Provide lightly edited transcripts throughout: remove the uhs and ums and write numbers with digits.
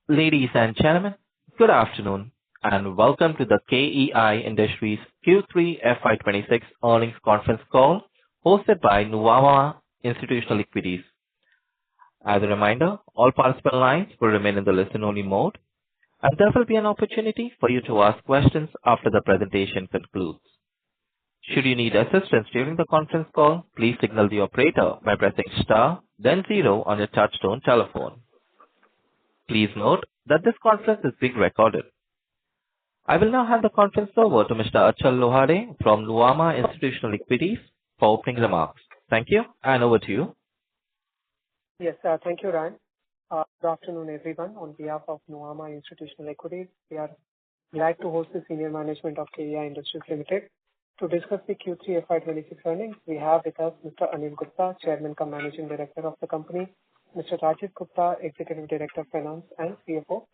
Ladies and gentlemen, good afternoon, and welcome to the KEI Industries Q3 FY2026 earnings conference call hosted by Nuvama Institutional Equities. As a reminder, all participant lines will remain in the listen-only mode, and there will be an opportunity for you to ask questions after the presentation concludes. Should you need assistance during the conference call, please signal the operator by pressing star, then zero on your touchtone telephone. Please note that this conference is being recorded. I will now hand the conference over to Mr. Achal Lohade from Nuvama Institutional Equities for opening remarks. Thank you, and over to you. Yes, thank you, Ryan. Good afternoon, everyone. On behalf of Nuvama Institutional Equities, we are glad to host the senior management of KEI Industries Limited. To discuss the Q3 FY26 earnings, we have with us Mr. Anil Gupta, Chairman cum Managing Director of the company, Mr. Rajiv Gupta, Executive Director of Finance and CFO.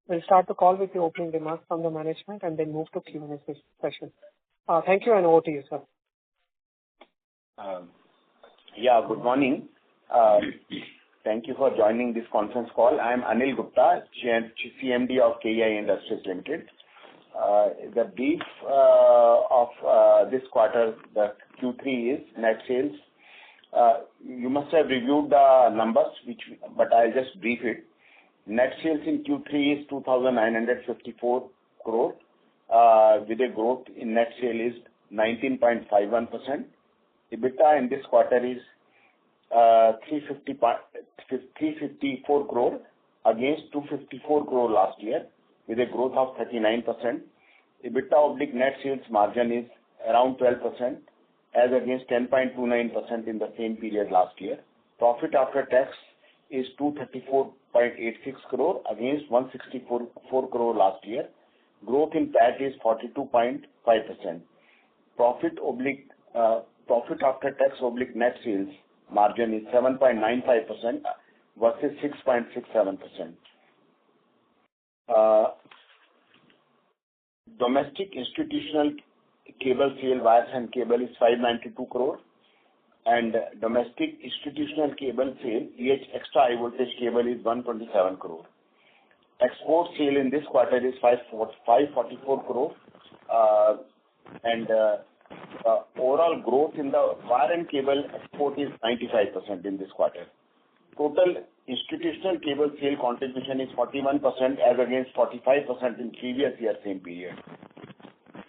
We'll start the call with the opening remarks from the management and then move to Q&A session. Thank you, and over to you, sir. Good morning. Thank you for joining this conference call. I am Anil Gupta, CMD of KEI Industries Limited. The brief of this quarter, the Q3 is net sales. You must have reviewed the numbers, but I'll just brief it. Net sales in Q3 is 2,954 crore, with a growth in net sale is 19.51%. EBITDA in this quarter is 354 crore against 254 crore last year, with a growth of 39%. EBITDA/net sales margin is around 12%, as against 10.29% in the same period last year. Profit after tax is 234.86 crore against 164 crore last year. Growth in PAT is 42.5%. Profit after tax/net sales margin is 7.95% versus 6.67%. Domestic institutional cable sale, wires and cable is 592 crore, and domestic institutional cable sale, extra high voltage cable, is 127 crore. Export sale in this quarter is 544 crore, and overall growth in the wire and cable export is 95% in this quarter. Total institutional cable sale contribution is 41% as against 45% in previous year same period.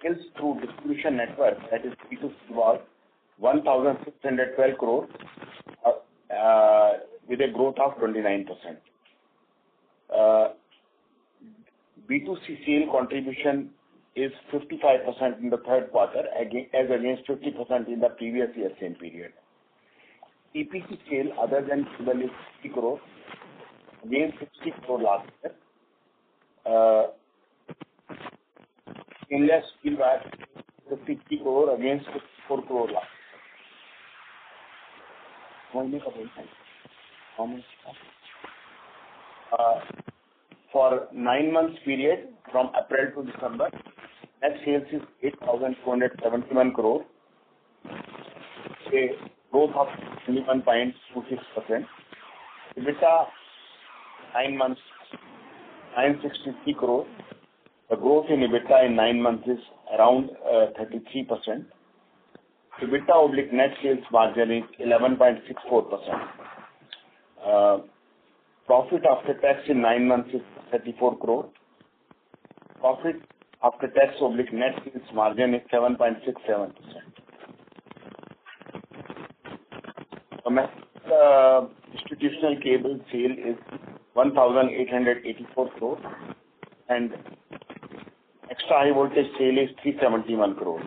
Sales through distribution network, that is B2C, was 1,612 crore with a growth of 29%. B2C sale contribution is 55% in the third quarter as against 50% in the previous year same period. EPC sale other than cable is 60 crore against 60 crore last year. Stainless steel wire 53 crore against 54 crore last year. For 9 months period from April to December, net sales is 8,271 crore, a growth of 21.26%. EBITDA 9 months 963 crore. The growth in EBITDA in 9 months is around 33%. EBITDA/net sales margin is 11.64%. Profit after tax in 9 months is 34 crore. Profit after tax/net sales margin is 7.67%. Domestic institutional cable sale is 1,884 crore, and extra high voltage sale is 371 crore.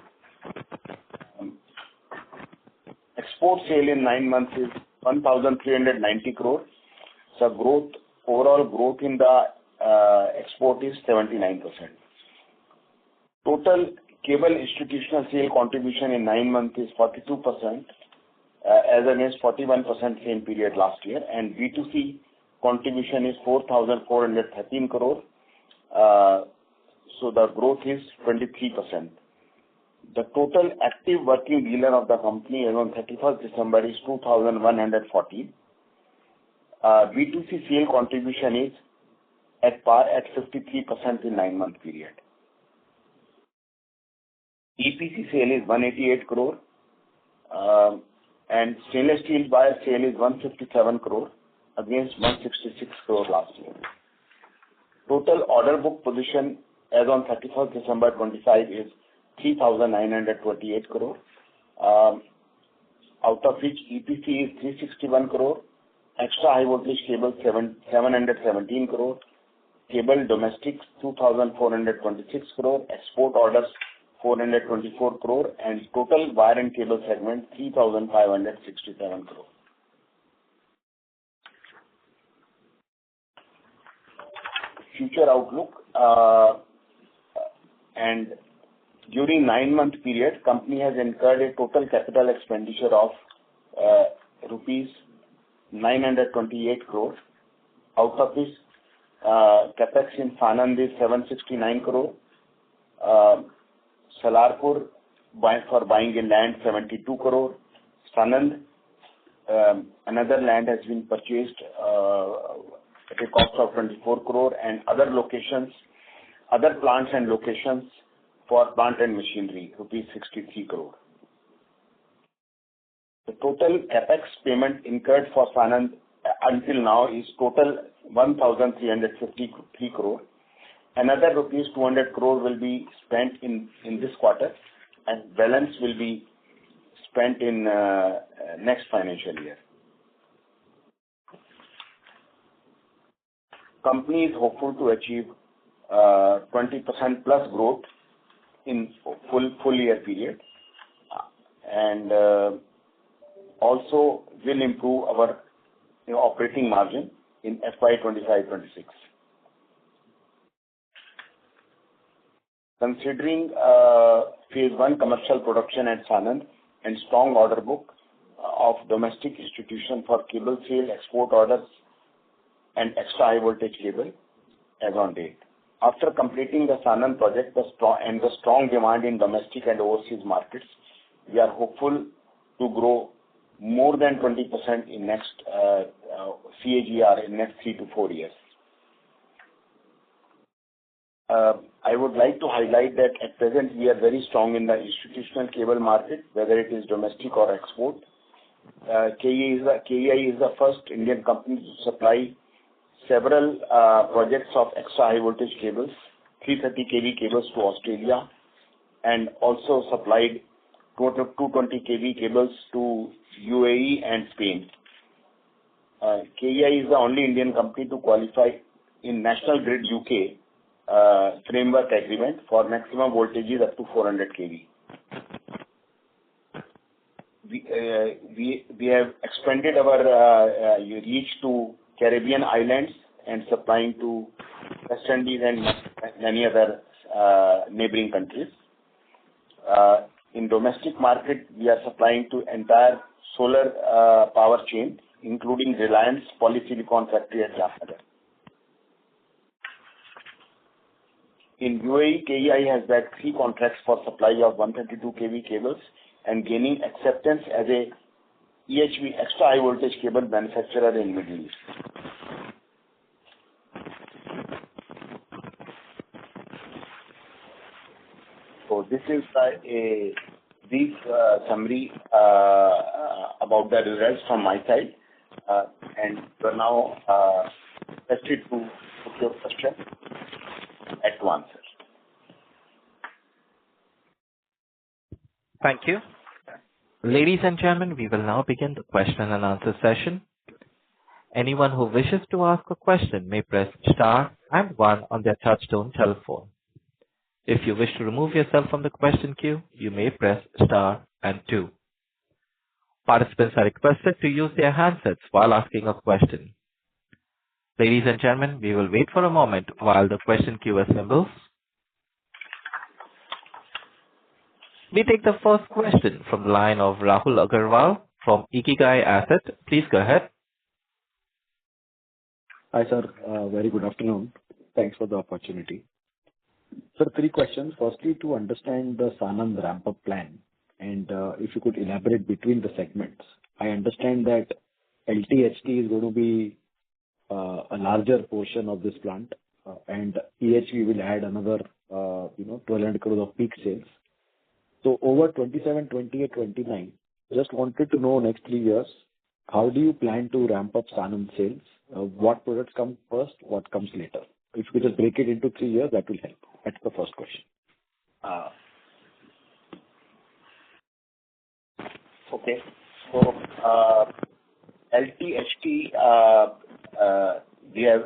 Export sale in 9 months is 1,390 crore. So overall growth in the export is 79%. Total cable institutional sale contribution in 9 months is 42%, as against 41% same period last year, and B2C contribution is 4,413 crore. So the growth is 23%. The total active working dealer of the company as on 31st December is 2,140. B2C sale contribution is at par at 53% in 9-month period. EPC sale is 188 crore and stainless steel wire sale is 157 crore against 166 crore last year. Total order book position as on 31st December 25 is 3,928 crore, out of which EPC is 361 crore, extra high voltage cable 717 crore, cable domestic 2,426 crore, export orders 424 crore, and total wire and cable segment 3,567 crore. Future outlook and during 9-month period, company has incurred a total capital expenditure of rupees 928 crore. Out of this, capex in Sanand is 769 crore. Salarpur for buying a land 72 crore. Sanand, another land has been purchased at a cost of 24 crore, and other plants and locations for plant and machinery, rupees 63 crore. The total capex payment incurred for Sanand until now is total 1,353 crore. Another rupees 200 crore will be spent in this quarter, and balance will be spent in next financial year. Company is hopeful to achieve 20% plus growth in full year period, and also will improve our operating margin in FY2025-26. Considering phase 1 commercial production at Sanand and strong order book of domestic institution for cable sale, export orders, and extra high voltage cable as on date. After completing the Sanand project, the strong demand in domestic and overseas markets, we are hopeful to grow more than 20% in next CAGR in next 3 to 4 years. I would like to highlight that at present we are very strong in the institutional cable market, whether it is domestic or export. KEI is the first Indian company to supply several projects of extra high voltage cables, 330 kV cables to Australia, and also supplied 220 kV cables to UAE and Spain. KEI is the only Indian company to qualify in National Grid UK framework agreement for maximum voltages up to 400 kV. We have expanded our reach to Caribbean islands and supplying to West Indies and many other neighboring countries. In domestic market, we are supplying to entire solar power chain, including Reliance Polysilicon factory at Jamnagar. In UAE, KEI has bagged 3 contracts for supply of 132 kV cables and gaining acceptance as a EHV extra high voltage cable manufacturer in Middle East. So this is a brief summary about the results from my side, and we are now interested to put your question at once. Thank you. Ladies and gentlemen, we will now begin the question and answer session. Anyone who wishes to ask a question may press star and 1 on their touchtone telephone. If you wish to remove yourself from the question queue, you may press star and 2. Participants are requested to use their handsets while asking a question. Ladies and gentlemen, we will wait for a moment while the question queue assembles. We take the first question from the line of Rahul Agarwal from Ikigai Asset. Please go ahead. Hi, sir. Very good afternoon. Thanks for the opportunity. Sir, 3 questions. Firstly, to understand the Sanand ramp-up plan, and if you could elaborate between the segments. I understand that LT-HT is going to be a larger portion of this plant, and EHV will add another, 1,200 crores of peak sales. So over 27, 28, 29, just wanted to know next 3 years, how do you plan to ramp up Sanand sales? What products come first? What comes later? If you could just break it into 3 years, that will help. That's the first question. Okay. So, LTHT, we have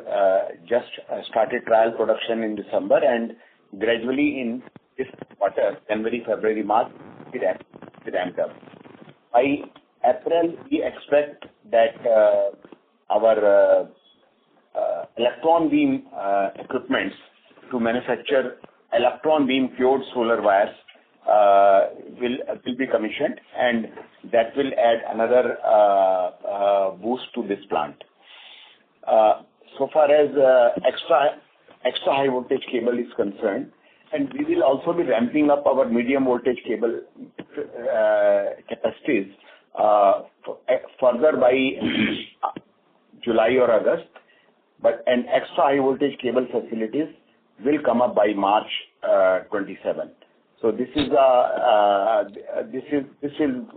just started trial production in December, and gradually in this quarter, January, February, March, it ramped up. By April, we expect that our electron beam equipments to manufacture electron beam cured solar wires will be commissioned, and that will add another boost to this plant. So far as extra high voltage cable is concerned, and we will also be ramping up our medium voltage cable capacities further by July or August, and extra high voltage cable facilities will come up by March 27. So this is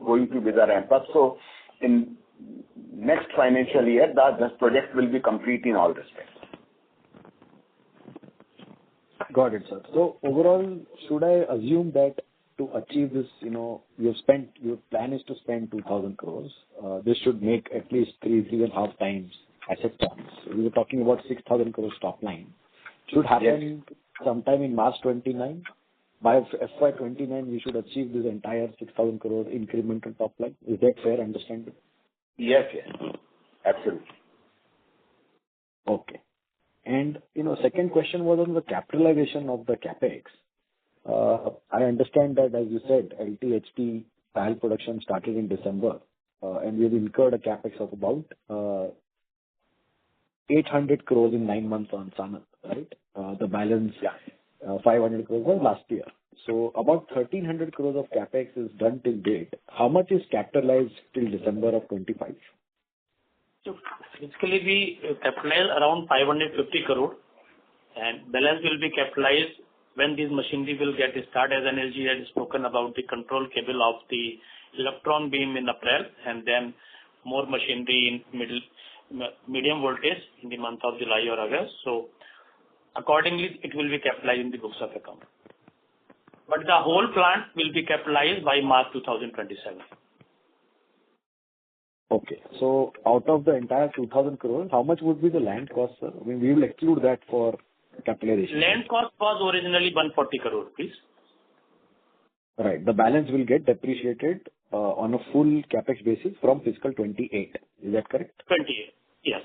going to be the ramp up. So in next financial year, this project will be complete in all respects. Got it, sir. So overall, should I assume that to achieve this, your plan is to spend 2,000 crores. This should make at least 3.5 times asset turns. We were talking about 6,000 crores top line. Should happen sometime in March 29. By FY29, we should achieve this entire 6,000 crores incremental top line. Is that fair understanding? Yes, absolutely. Okay. And, second question was on the capitalization of the CapEx. I understand that, as you said, LTHT tile production started in December, and we've incurred a CapEx of about 800 crores in 9 months on Sanand, right? The balance, 500 crores was last year. So about 1,300 crores of CapEx is done till date. How much is capitalized till December of 25? So basically, we capitalize around 550 crore, and balance will be capitalized when this machinery will get started. As NLG had spoken about the control cable of the electron beam in April, and then more machinery in medium voltage in the month of July or August. So accordingly, it will be capitalized in the books of account. But the whole plant will be capitalized by March 2027. Okay. So out of the entire 2,000 crores, how much would be the land cost, sir? I mean, we will exclude that for capitalization. Land cost was originally 140 crore rupees. Right. The balance will get depreciated on a full capex basis from fiscal 28. Is that correct? 28. Yes.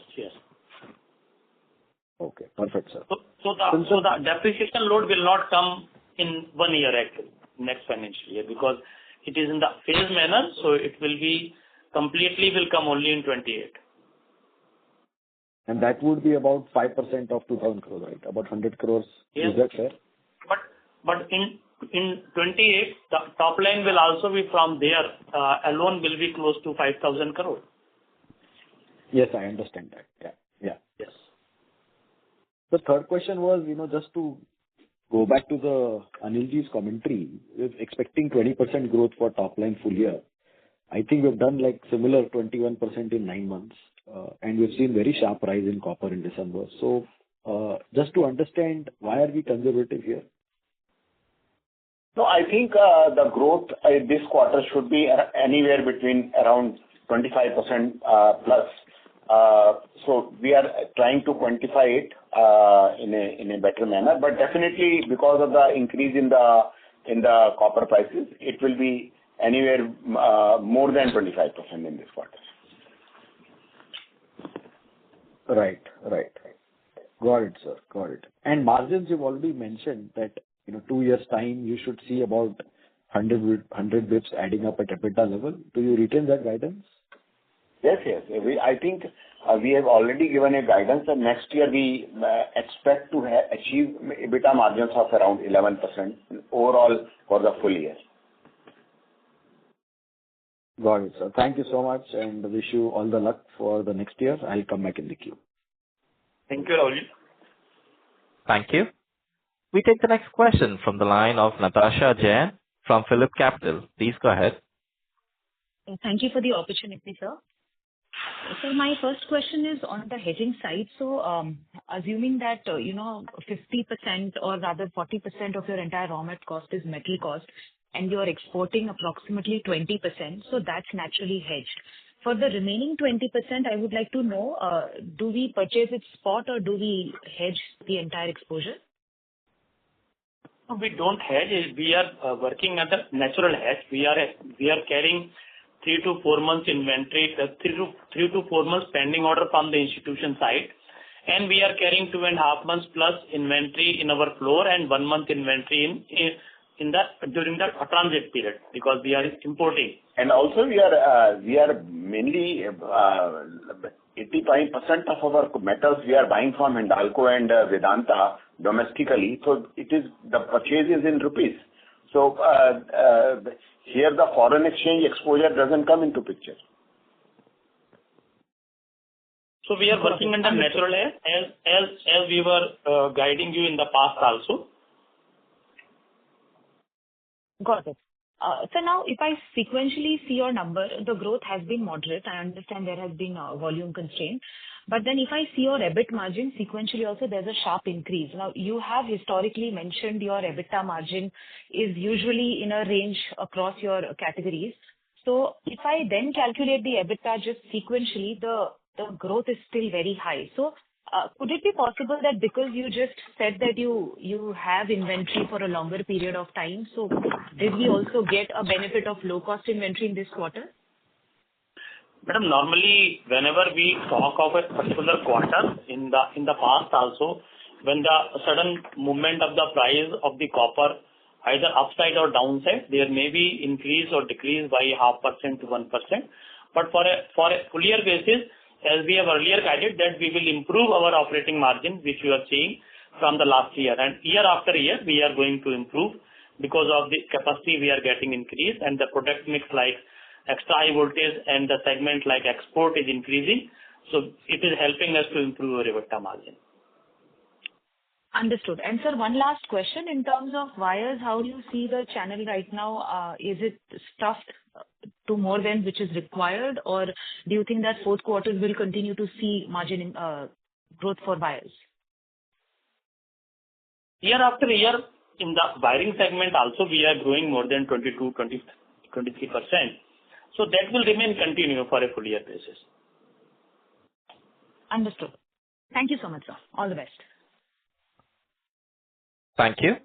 Okay. Perfect, sir. So the depreciation load will not come in 1 year actually, next financial year, because it is in the phase manner, so it will be completely will come only in 28. And that would be about 5% of 2,000 crores, right? About 100 crores. Yes. Is that fair? But in 28, the top line will also be from there alone will be close to 5,000 crore. Yes, I understand that. Yeah. Yes. The third question was, just to go back to the Anilji's commentary, we're expecting 20% growth for top line full year. I think we've done like similar 21% in 9 months, and we've seen very sharp rise in copper in December. So, just to understand, why are we conservative here? No, I think the growth this quarter should be anywhere between around 25% plus. So we are trying to quantify it in a better manner, but definitely because of the increase in the copper prices, it will be anywhere more than 25% in this quarter. Right. Got it, sir. Got it. And margins, you've already mentioned that, 2 years' time, you should see about 100 bits adding up at EBITDA level. Do you retain that guidance? Yes. I think we have already given a guidance that next year we expect to achieve EBITDA margins of around 11% overall for the full year. Got it, sir. Thank you so much, and wish you all the luck for the next year. I'll come back in the queue. Thank you, Rahul. Thank you. We take the next question from the line of Natasha Jain from Phillip Capital. Please go ahead. Thank you for the opportunity, sir. So my first question is on the hedging side. So, assuming that, 50% or rather 40% of your entire raw mat cost is metal cost, and you're exporting approximately 20%, so that's naturally hedged. For the remaining 20%, I would like to know, do we purchase it spot or do we hedge the entire exposure? No, we don't hedge. We are working at a natural hedge. We are carrying 3 to 4 months inventory, 3 to 4 months pending order from the institution side, and we are carrying 2.5 months plus inventory in our floor and 1 month inventory during the transit period because we are importing. And also we are mainly 85% of our metals we are buying from Hindalco and Vedanta domestically. So it is the purchase is in rupees. So here the foreign exchange exposure doesn't come into picture. So we are working under natural hedge as we were guiding you in the past also. Got it. So now if I sequentially see your number, the growth has been moderate. I understand there has been a volume constraint. But then if I see your EBIT margin, sequentially also there's a sharp increase. Now, you have historically mentioned your EBITDA margin is usually in a range across your categories. So if I then calculate the EBITDA just sequentially, the growth is still very high. So could it be possible that because you just said that you have inventory for a longer period of time, so did we also get a benefit of low-cost inventory in this quarter? Madam, normally, whenever we talk of a particular quarter in the past also, when the sudden movement of the price of the copper, either upside or downside, there may be increase or decrease by 0.5% to 1%. But for a full year basis, as we have earlier guided that we will improve our operating margin, which you are seeing from the last year. And year after year, we are going to improve because of the capacity we are getting increased and the product mix like extra high voltage and the segment like export is increasing. So it is helping us to improve our EBITDA margin. Understood. And sir, one last question. In terms of wires, how do you see the channel right now? Is it stuffed to more than which is required, or do you think that fourth quarter will continue to see margin growth for wires? Year after year, in the wiring segment also, we are growing more than 23%. So that will remain continue for a full year basis. Understood. Thank you so much, sir. All the best. Thank you.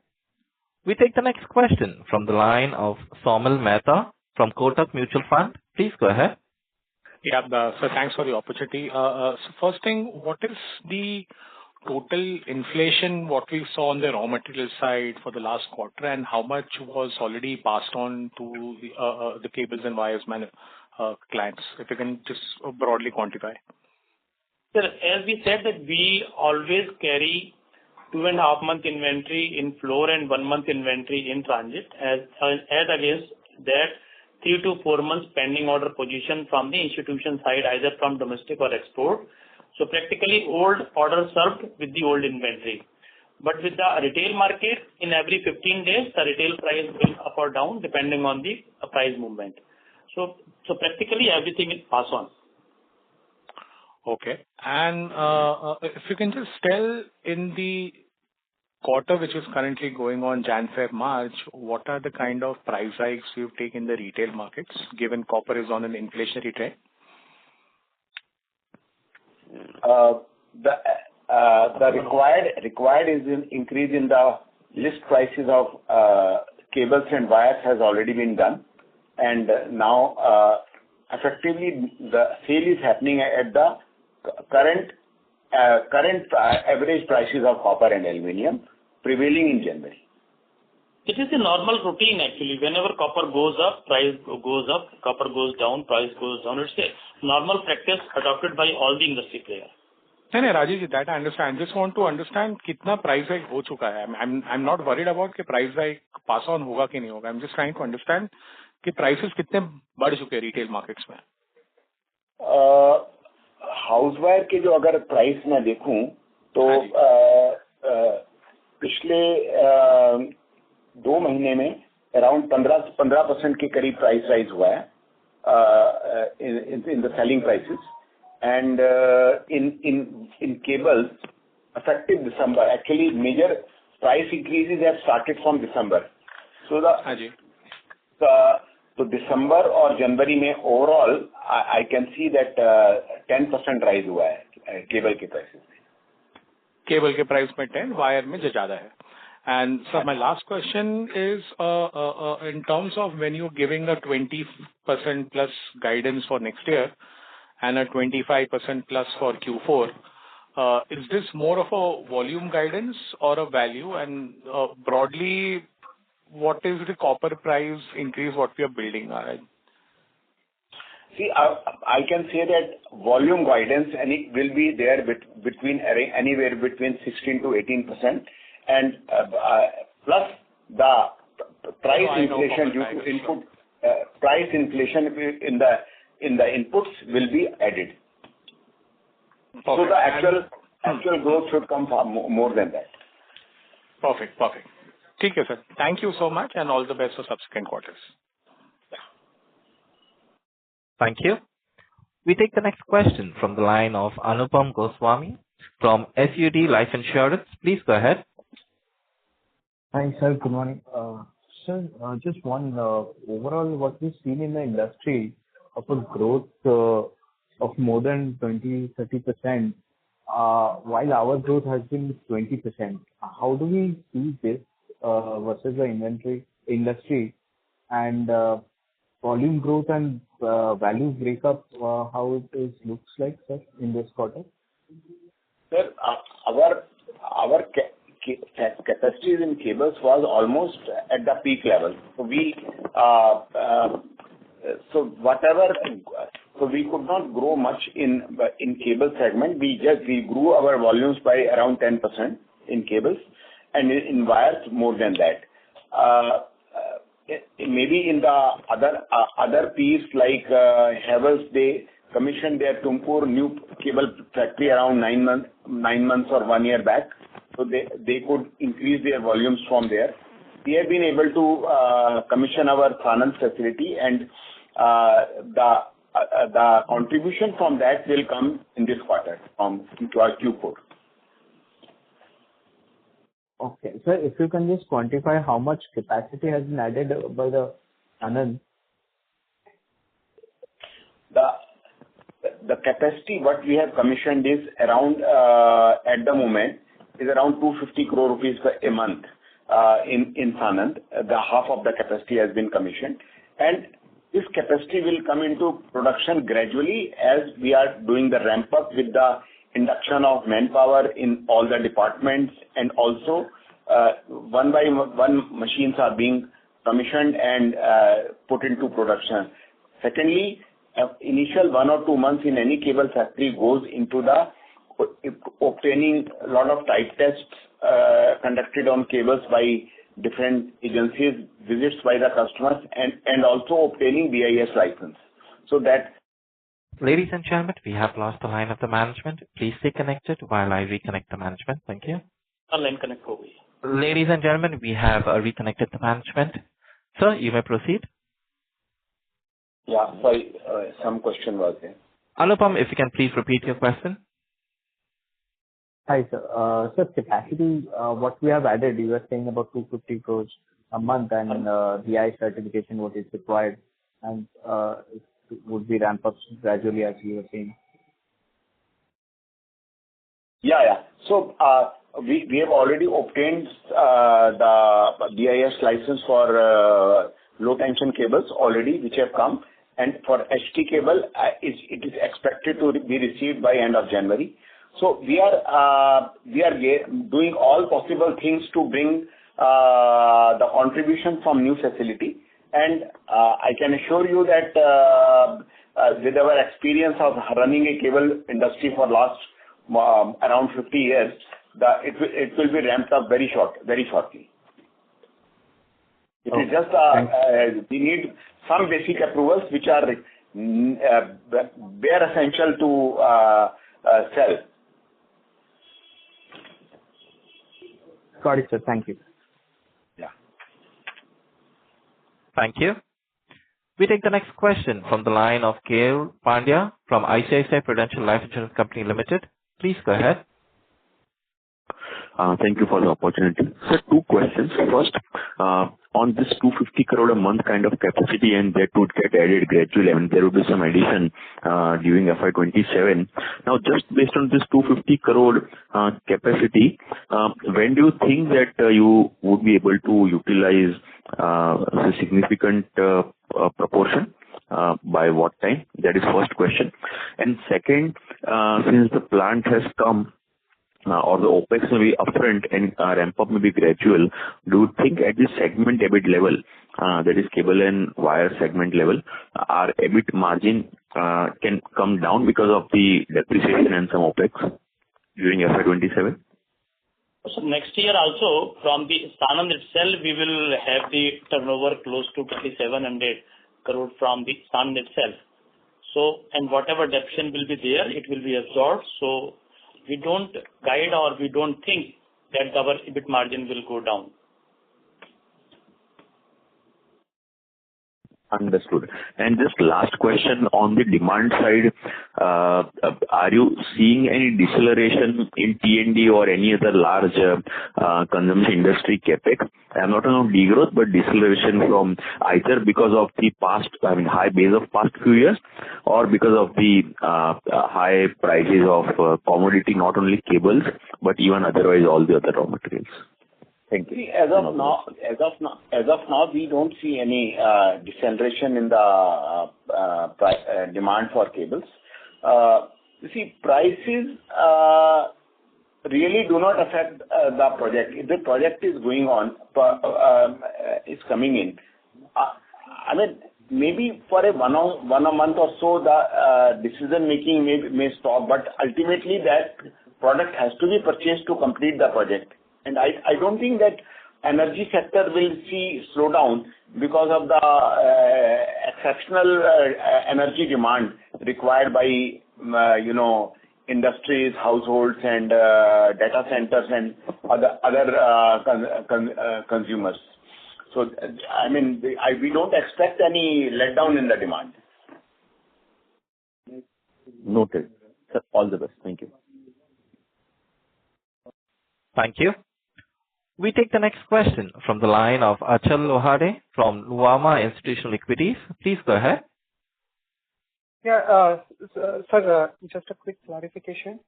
We take the next question from the line of Saumil Mehta from Kotak Mutual Fund. Please go ahead. Yeah, so thanks for the opportunity. So first thing, what is the total inflation what we saw on the raw material side for the last quarter, and how much was already passed on to the cables and wires clients? If you can just broadly quantify. Sir, as we said that we always carry 2.5 month inventory in floor and 1 month inventory in transit as against that 3 to 4 months pending order position from the institution side, either from domestic or export. So practically old order served with the old inventory. But with the retail market, in every 15 days, the retail price will up or down depending on the price movement. So practically everything is passed on. Okay. And if you can just tell in the quarter which is currently going on, Jan, Feb, March, what are the kind of price hikes you've taken in the retail markets, given copper is on an inflationary trend? The required is an increase in the list prices of cables and wires has already been done, and now effectively the sale is happening at the current average prices of copper and aluminium prevailing in January. It is a normal routine actually. Whenever copper goes up, price goes up. Copper goes down, price goes down. It's a normal practice adopted by all the industry players. No, Rajesh, that I understand. I just want to understand kitna price hike ho chuka hai. I'm not worried about कि price hike pass on होगा कि नहीं होगा. I'm just trying to understand कि prices कितने बढ़ चुके हैं retail markets में. हाउस वायर के जो अगर प्राइस मैं देखूं तो पिछले 2 महीने में around 15% के करीब price rise हुआ है in the selling prices, and in cables effective December. Actually, major price increases have started from December. So so December और जनवरी में overall I can see that 10% rise हुआ है cable के prices में. Cable के price में 10, wire में ज़्यादा है. And so my last question is, in terms of when you're giving a 20% plus guidance for next year and a 25% plus for Q4, is this more of a volume guidance or a value? And broadly, what is the copper price increase what we are building? See, I can say that volume guidance, and it will be there between anywhere between 16 to 18%, and plus the price inflation due to input price inflation in the inputs will be added. Perfect. So the actual growth should come far more than that. Perfect. ठीक है, sir. Thank you so much, and all the best for subsequent quarters. Thank you. We take the next question from the line of Anupam Goswami from SUD Life Insurance. Please go ahead. Hi, sir. Good morning. Sir, just one overall what we've seen in the industry of a growth of more than 20-30%, while our growth has been 20%. How do we see this versus the industry, and volume growth and value breakup, how it looks like, sir, in this quarter? Sir, our capacities in cables was almost at the peak level. So we could not grow much in cable segment. We grew our volumes by around 10% in cables, and in wires more than that. Maybe in the other piece like Havells, they commissioned their Tumkur new cable factory around 9 months or 1 year back. So they could increase their volumes from there. We have been able to commission our Sanand facility, and the contribution from that will come in this quarter from Q4. Okay. Sir, if you can just quantify how much capacity has been added by the Sanand? The capacity what we have commissioned is around at the moment is around 250 crore rupees a month in Sanand. The half of the capacity has been commissioned, and this capacity will come into production gradually as we are doing the ramp up with the induction of manpower in all the departments, and also one by one machines are being commissioned and put into production. Secondly, initial 1 or 2 months in any cable factory goes into the obtaining a lot of type tests conducted on cables by different agencies, visits by the customers, and also obtaining BIS license. So that. Ladies and gentlemen, we have lost the line of the management. Please stay connected while I reconnect the management. Thank you. Line connect ho gayi. Ladies and gentlemen, we have reconnected the management. Sir, you may proceed. Yeah, sorry, some question was there. Anupam, if you can please repeat your question. Hi, sir. Sir, capacity, what we have added, you were saying about 250 crores a month, and BI certification, what is required, and would be ramp up gradually, as you were saying. Yeah. So we have already obtained the BIS license for low tension cables already, which have come, and for HT cable, it is expected to be received by end of January. So we are doing all possible things to bring the contribution from new facility, and I can assure you that with our experience of running a cable industry for last around 50 years, it will be ramped up very shortly. It is just we need some basic approvals which are bare essential to sell. Got it, sir. Thank you. Yeah. Thank you. We take the next question from the line of KEI Pandya from ICICI Prudential Life Insurance Company Limited. Please go ahead. Thank you for the opportunity. Sir, two questions. First, on this 250 crore a month kind of capacity, and that would get added gradually, and there would be some addition during FY27. Now, just based on this 250 crore capacity, when do you think that you would be able to utilize a significant proportion? By what time? That is first question. And second, since the plant has come, or the OpEx may be upfront and ramp up may be gradual, do you think at this segment EBIT level, that is cable and wire segment level, our EBIT margin can come down because of the depreciation and some OpEx during FY27? So next year also, from the Sanand itself, we will have the turnover close to 2,700 crore from the Sanand itself. So, and whatever depreciation will be there, it will be absorbed. So, we don't guide or we don't think that our EBIT margin will go down. Understood. And just last question on the demand side, are you seeing any deceleration in T&D or any other large consumption industry capex? I'm not talking about degrowth, but deceleration from either because of the past, high base of past few years, or because of the high prices of commodity, not only cables, but even otherwise all the other raw materials. Thank you. See, as of now, we don't see any deceleration in the demand for cables. You see, prices really do not affect the project. If the project is going on, is coming in, maybe for one a month or so, the decision making may stop, but ultimately that product has to be purchased to complete the project. And I don't think that energy sector will see slowdown because of the exceptional energy demand required by industries, households, and data centers and other consumers. So we don't expect any letdown in the demand. Noted. Sir, all the best. Thank you. Thank you. We take the next question from the line of Achal Lohade from Nuvama Institutional Equities. Please go ahead. Yeah, sir, just a quick clarification.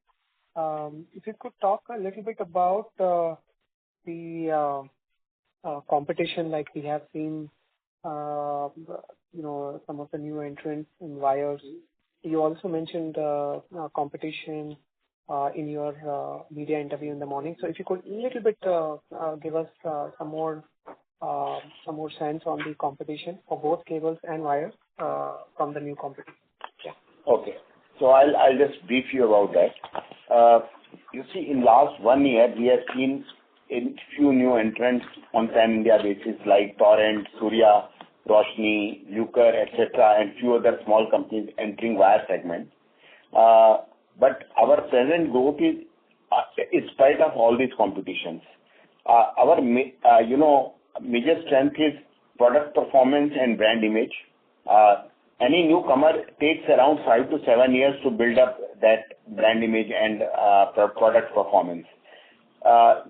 If you could talk a little bit about the competition, like we have seen, some of the new entrants in wires. You also mentioned competition in your media interview in the morning. So if you could a little bit give us some more sense on the competition for both cables and wires from the new competition. Yeah. Okay. So I'll just brief you about that. You see, in last 1 year, we have seen a few new entrants on pan-India basis like Torrent, Surya, Roshni, Luker, etc., and few other small companies entering wire segment. But our present growth is in spite of all these competitions. Our major strength is product performance and brand image. Any newcomer takes around 5 to 7 years to build up that brand image and product performance.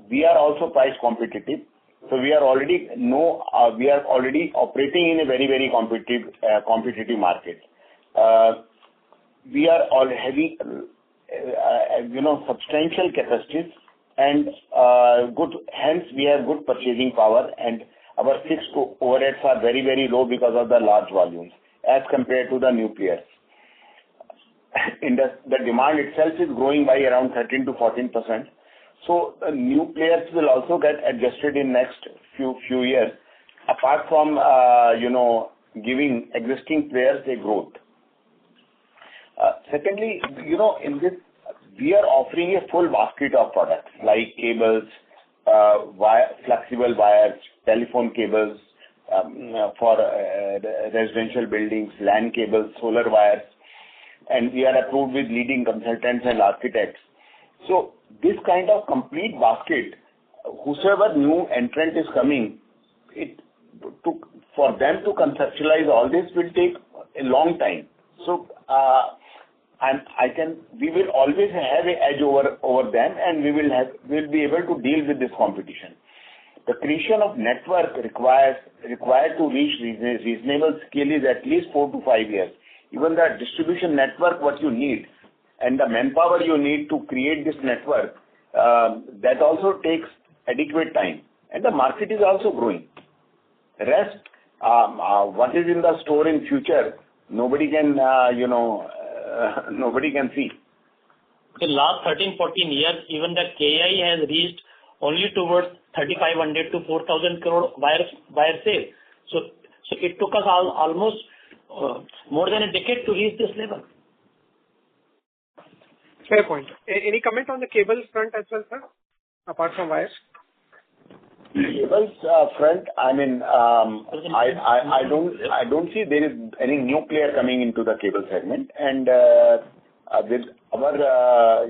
We are also price competitive, so we are already operating in a very, very competitive market. We are all having substantial capacities and hence we have good purchasing power, and our fixed overheads are very, very low because of the large volumes as compared to the new players. The demand itself is growing by around 13 to 14%. So the new players will also get adjusted in next few years, apart from giving existing players a growth. Secondly, in this, we are offering a full basket of products like cables, flexible wires, telephone cables for residential buildings, LAN cables, solar wires, and we are approved with leading consultants and architects. So this kind of complete basket whosoever new entrant is coming, for them to conceptualize all this will take a long time. So, we will always have an edge over them, and we'll be able to deal with this competition. The creation of network required to reach reasonable scale is at least 4 to 5 years. Even the distribution network, what you need, and the manpower you need to create this network, that also takes adequate time. And the market is also growing. Rest, what is in the store in future, nobody can, nobody can see. In last 13, 14 years, even the KEI has reached only towards 3,500 to 4,000 crore wire sale. So it took us almost more than a decade to reach this level. Fair point. Any comment on the cables front as well, sir, apart from wires? Cables front, I mean, I don't see there is any new player coming into the cable segment, and with our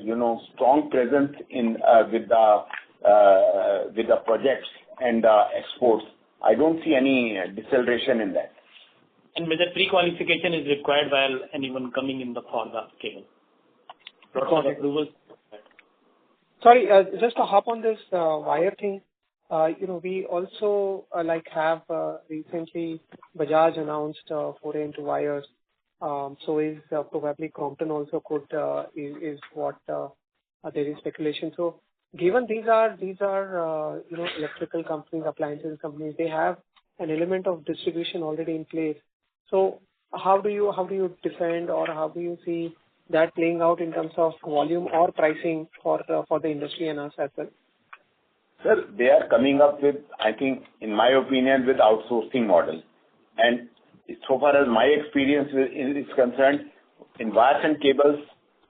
strong presence in with the projects and exports, I don't see any deceleration in that. And whether pre-qualification is required while anyone coming in for the cable. Lots of approvals. Sorry, just to hop on this wire thing. We also have recently Bajaj announced foray into wires. So is probably Crompton also could is what there is speculation. So given these are electrical companies, appliances companies, they have an element of distribution already in place. So how do you defend, or how do you see that playing out in terms of volume or pricing for the industry and us as well? Sir, they are coming up with, I think, in my opinion, with outsourcing model. And so far as my experience is concerned, in wires and cables,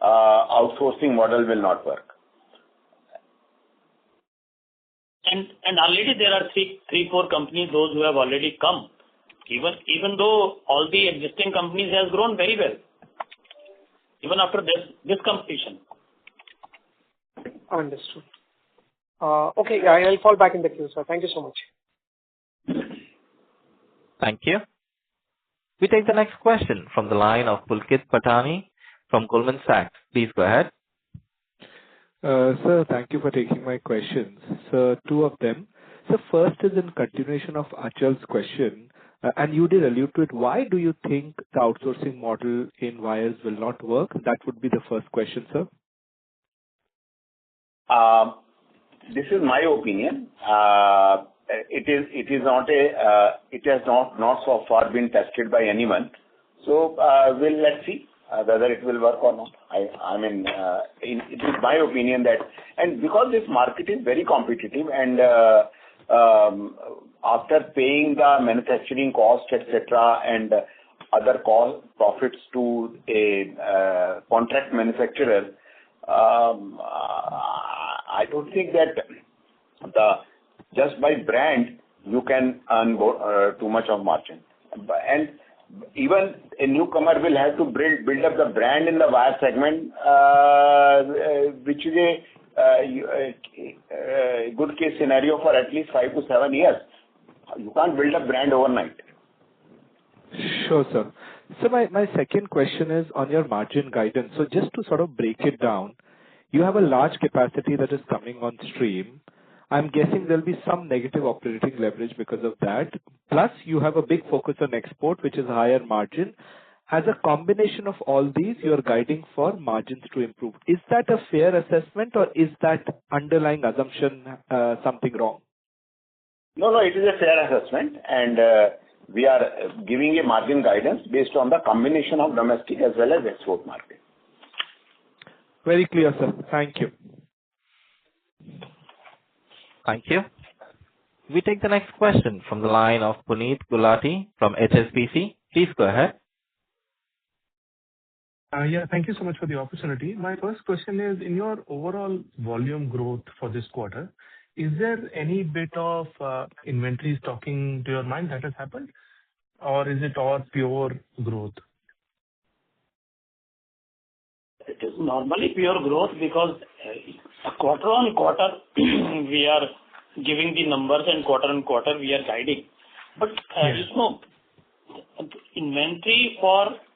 outsourcing model will not work. And already there are three, four companies, those who have already come. Even though all the existing companies has grown very well, even after this competition. Understood. Okay, I'll fall back in the queue, sir. Thank you so much. Thank you. We take the next question from the line of Pulkit Patani from Goldman Sachs. Please go ahead. Sir, thank you for taking my questions. So, two of them. So, first is in continuation of Achal's question, and you did allude to it. Why do you think the outsourcing model in wires will not work? That would be the first question, sir. This is my opinion. It has not so far been tested by anyone. So let's see whether it will work or not. It is my opinion that, and because this market is very competitive, and after paying the manufacturing cost, etc., and other profits to a contract manufacturer, I don't think that just by brand you can earn too much of margin. And even a newcomer will have to build up the brand in the wire segment, which is a good case scenario for at least 5 to 7 years. You can't build a brand overnight. Sure, sir. So my second question is on your margin guidance. So just to sort of break it down, you have a large capacity that is coming on stream. I'm guessing there'll be some negative operating leverage because of that. Plus, you have a big focus on export, which is higher margin. As a combination of all these, you're guiding for margins to improve. Is that a fair assessment, or is that underlying assumption something wrong? No, it is a fair assessment, and we are giving a margin guidance based on the combination of domestic as well as export market. Very clear, sir. Thank you. Thank you. We take the next question from the line of Puneet Gulati from HSBC. Please go ahead. Thank you so much for the opportunity. My first question is, in your overall volume growth for this quarter, is there any bit of inventory stocking to your mind that has happened, or is it all pure growth? It is normally pure growth because quarter on quarter we are giving the numbers and quarter-on-quarter we are guiding. But inventory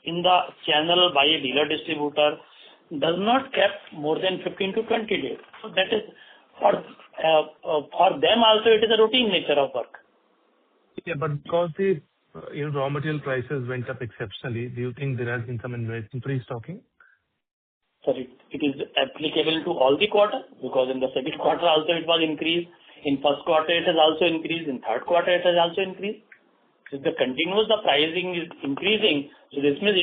in the channel by a dealer distributor does not kept more than 15 to 20 days. So that is for them also it is a routine nature of work. Yeah, but because the raw material prices went up exceptionally, do you think there has been some inventory stocking? So it is applicable to all the quarter, because in the second quarter also it was increased. In first quarter it has also increased. In third quarter it has also increased. If the continuous the pricing is increasing, so this means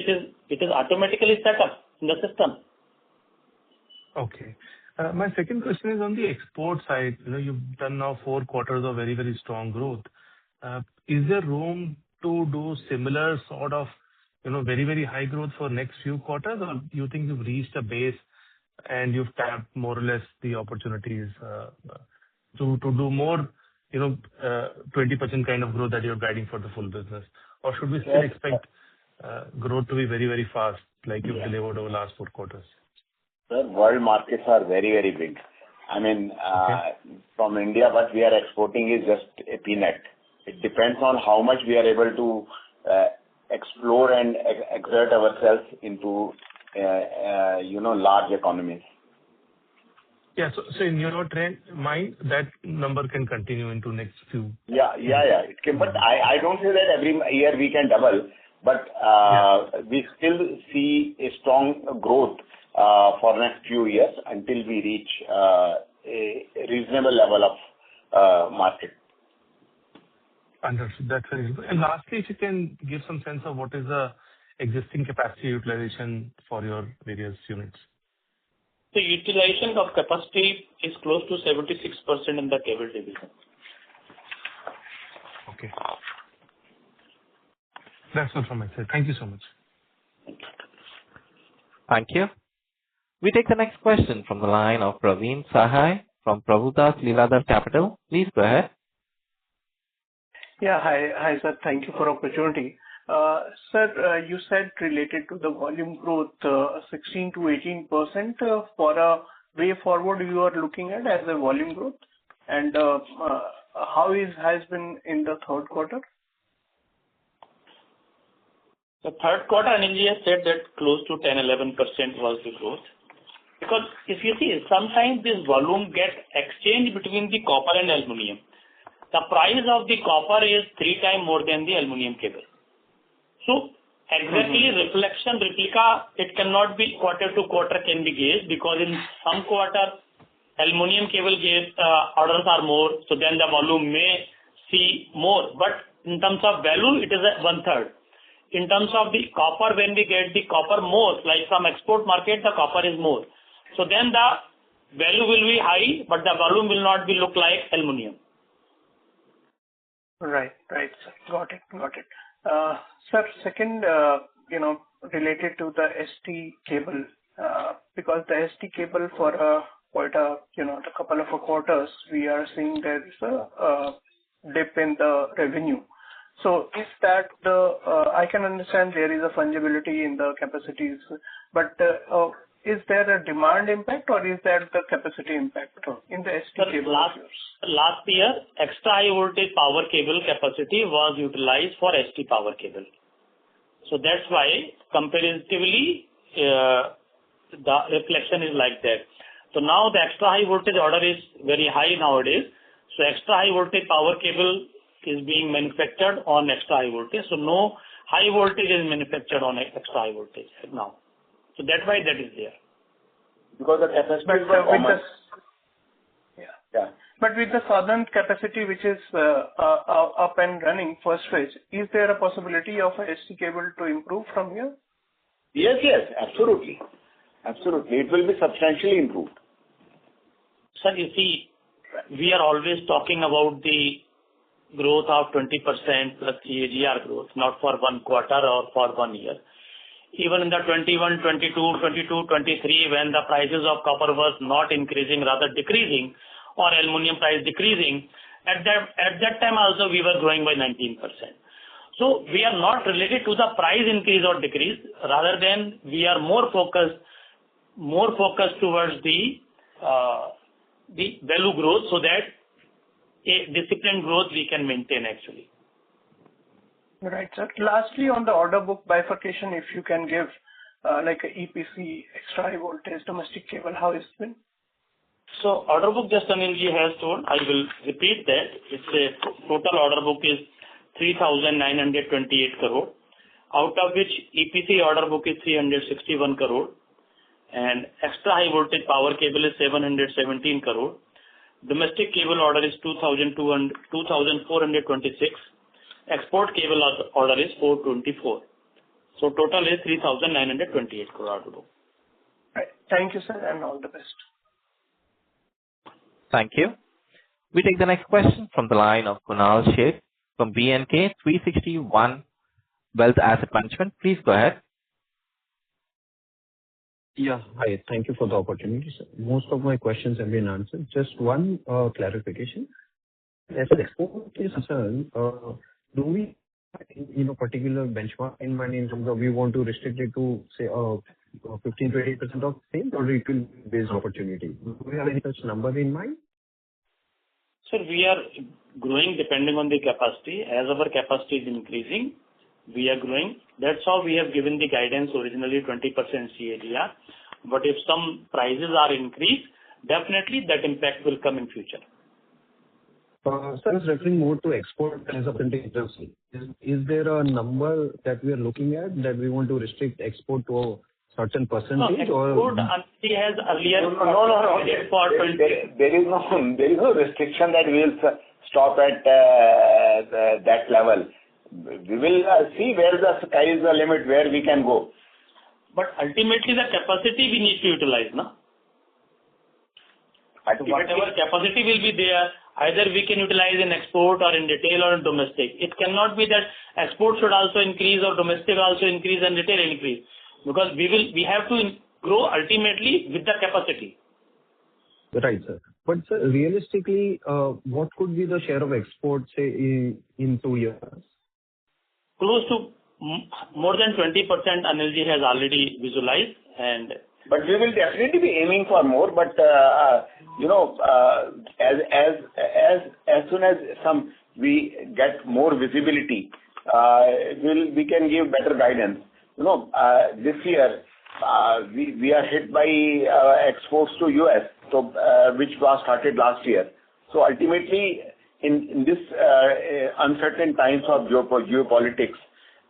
it is automatically set up in the system. Okay. My second question is on the export side. You've done now 4 quarters of very, very strong growth. Is there room to do similar sort of, very, very high growth for next few quarters, or you think you've reached a base and you've tapped more or less the opportunities to do more, 20% kind of growth that you're guiding for the full business? Or should we still expect growth to be very, very fast like you've delivered over the last 4 quarters? Sir, world markets are very, very big. I mean, from India, what we are exporting is just a peanut. It depends on how much we are able to explore and exert ourselves into, large economies. Yeah. So in your mind, that number can continue into next few. Yeah. It can, but I don't say that every year we can double, but we still see a strong growth for next few years until we reach a reasonable level of market. Understood. That's very good. And lastly, if you can give some sense of what is the existing capacity utilization for your various units. The utilization of capacity is close to 76% in the cable division. Okay. That's all from my side. Thank you so much. Thank you. We take the next question from the line of Praveen Sahai from Prabhudas Lilladher Capital. Please go ahead. Yeah. Hi, sir. Thank you for opportunity. Sir, you said related to the volume growth, 16 to 18% for a way forward you are looking at as a volume growth, and how has been in the third quarter? The third quarter, Anilji has said that close to 10-11% was the growth. Because if you see, sometimes this volume gets exchanged between the copper and aluminium. The price of the copper is 3 times more than the aluminium cable. So exactly replica, it cannot be quarter to quarter can be gauged, because in some quarter aluminium cable orders are more, so then the volume may see more. But in terms of value, it is at 1/3. In terms of the copper, when we get the copper more, like from export market, the copper is more. So then the value will be high, but the volume will not be look like aluminium. Right, sir. Got it. Sir, second, related to the ST cable, because the ST cable for quite a couple of quarters, we are seeing there is a dip in the revenue. So is that I can understand there is a fungibility in the capacities, but is there a demand impact or is that the capacity impact in the ST cable? Last year, extra high voltage power cable capacity was utilized for ST power cable. So that's why comparatively the reflection is like that. So now the extra high voltage order is very high nowadays. So extra high voltage power cable is being manufactured on extra high voltage. So no high voltage is manufactured on extra high voltage now. So that's why that is there. Because the capacity is common. Yeah. But with the southern capacity which is up and running first phase, is there a possibility of a ST cable to improve from here? Yes, absolutely. It will be substantially improved. Sir, you see, we are always talking about the growth of 20% plus CAGR growth, not for 1 quarter or for 1 year. Even in the 21, 22, 23, when the prices of copper was not increasing, rather decreasing, or aluminum price decreasing, at that time also we were growing by 19%. So we are not related to the price increase or decrease, rather than we are more focused towards the value growth, so that a disciplined growth we can maintain actually. Right, sir. Lastly, on the order book bifurcation, if you can give like a EPC, extra high voltage, domestic cable, how it's been? So order book just Anilji has told. I will repeat that. It's a total order book is 3,928 crore, out of which EPC order book is 361 crore, and extra high voltage power cable is 717 crore. Domestic cable order is 2,426. Export cable order is 424. So total is 3,928 crore order book. Right. Thank you, sir, and all the best. Thank you. We take the next question from the line of Kunal Sheth from BNK 361 Wealth Asset Management. Please go ahead. Yeah. Hi. Thank you for the opportunity, sir. Most of my questions have been answered. Just one clarification. As an export is concerned, do we particular benchmark in mind in terms of we want to restrict it to, say, 15%-20% of sales, or it will be based opportunity? Do we have any such number in mind? Sir, we are growing depending on the capacity. As our capacity is increasing, we are growing. That's how we have given the guidance originally 20% CAGR. But if some prices are increased, definitely that impact will come in future. Sir, I was referring more to export as a percentage of sales. Is there a number that we are looking at that we want to restrict export to a certain percentage? No, export Anilji has earlier. No. There is no restriction that we will stop at that level. We will see where the sky is the limit, where we can go. But ultimately, the capacity we need to utilize, no? Whatever capacity will be there, either we can utilize in export or in retail or in domestic. It cannot be that export should also increase or domestic also increase and retail increase, because we have to grow ultimately with the capacity. Right, sir. But sir, realistically, what could be the share of export, say, in 2 years? Close to more than 20% Anilji has already visualized, but we will definitely be aiming for more. But as soon as we get more visibility, we can give better guidance. This year we are hit by exports to US, which was started last year. So ultimately, in this uncertain times of geopolitics,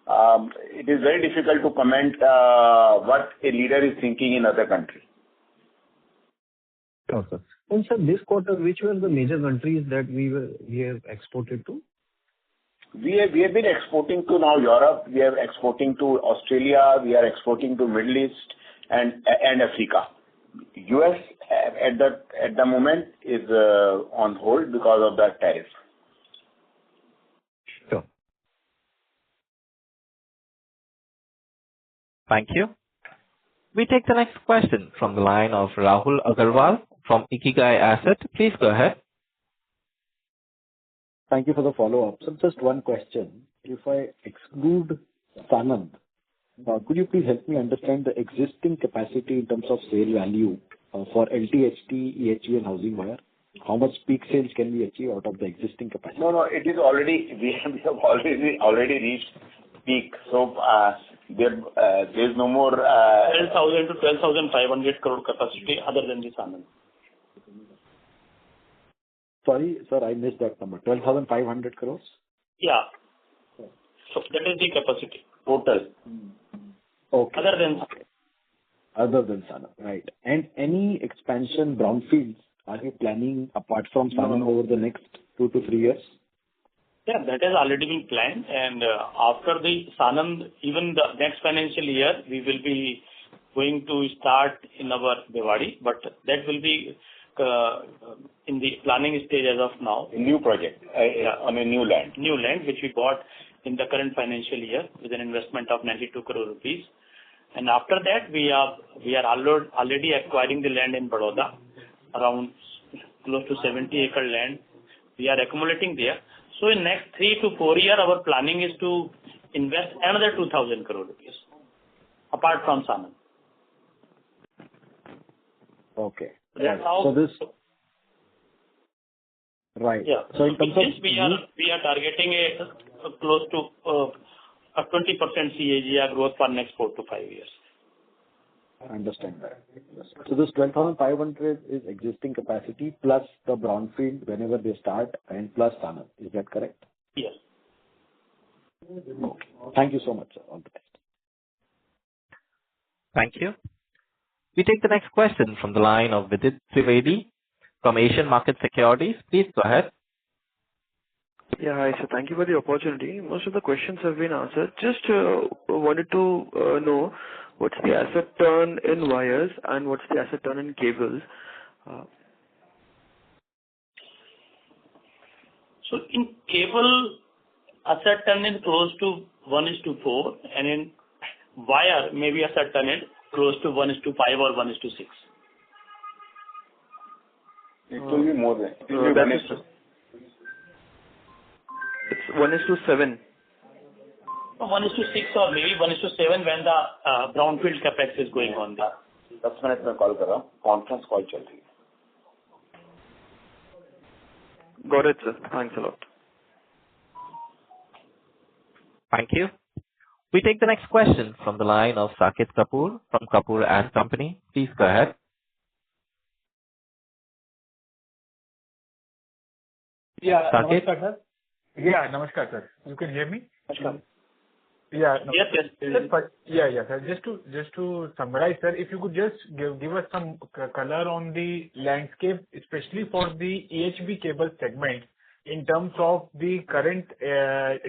it is very difficult to comment what a leader is thinking in other countries. Sure, sir. And sir, this quarter, which were the major countries that we have exported to? We have been exporting to now Europe. We are exporting to Australia. We are exporting to Middle East and Africa. US at the moment is on hold because of the tariff. Sure. Thank you. We take the next question from the line of Rahul Agarwal from Ikigai Asset. Please go ahead. Thank you for the follow-up. So just one question. If I exclude Sanand, could you please help me understand the existing capacity in terms of sale value for LT, HT, EHV and housing wire? How much peak sales can we achieve out of the existing capacity? No, it is already, we have already reached peak. So there is no more 12,000 to 12,500 crore capacity other than the Sanand. Sorry, sir, I missed that number. 12,500 crores? Yeah. So that is the capacity total. Okay. Other than Sanand, right. And any expansion brownfields are you planning apart from Sanand over the next 2 to 3 years? Yeah, that has already been planned, and after the Sanand, even the next financial year, we will be going to start in our Bhiwadi, but that will be in the planning stage as of now. A new project on a new land. New land which we bought in the current financial year with an investment of 92 crore rupees. And after that, we are already acquiring the land in Baroda, around close to 70-acre land. We are accumulating there. So in next 3 to 4 years, our planning is to invest another 2,000 crore rupees, apart from Sanand. Okay. That's how. So this. Right. Yeah. So in terms of we are targeting a close to a 20% CAGR growth for next 4 to 5 years. I understand that. So this 12,500 is existing capacity plus the brownfield whenever they start and plus Sanand. Is that correct? Yes. Okay. Thank you so much, sir. All the best. Thank you. We take the next question from the line of Vidit Trivedi from Asian Market Securities. Please go ahead. Yeah, hi, sir. Thank you for the opportunity. Most of the questions have been answered. Just wanted to know what's the asset turn in wires and what's the asset turn in cables. So in cable, asset turn is close to 1:4, and in wire, maybe asset turn is close to 1:5 or 1:6. It will be more than. It's 1:7. 1:6 or maybe 1:7 when the brownfield capex is going on there. 10 minute में call कर रहा हूँ, conference call चल रही है. Got it, sir. Thanks a lot. Thank you. We take the next question from the line of Saket Kapoor from Kapoor and Company. Please go ahead. Yeah, Saket? Namaskar, sir. Yeah, Namaskar, sir. You can hear me? Namaskar. Yeah. Yes. Yeah, sir. Just to summarize, sir, if you could just give us some color on the landscape, especially for the EHV cable segment, in terms of the current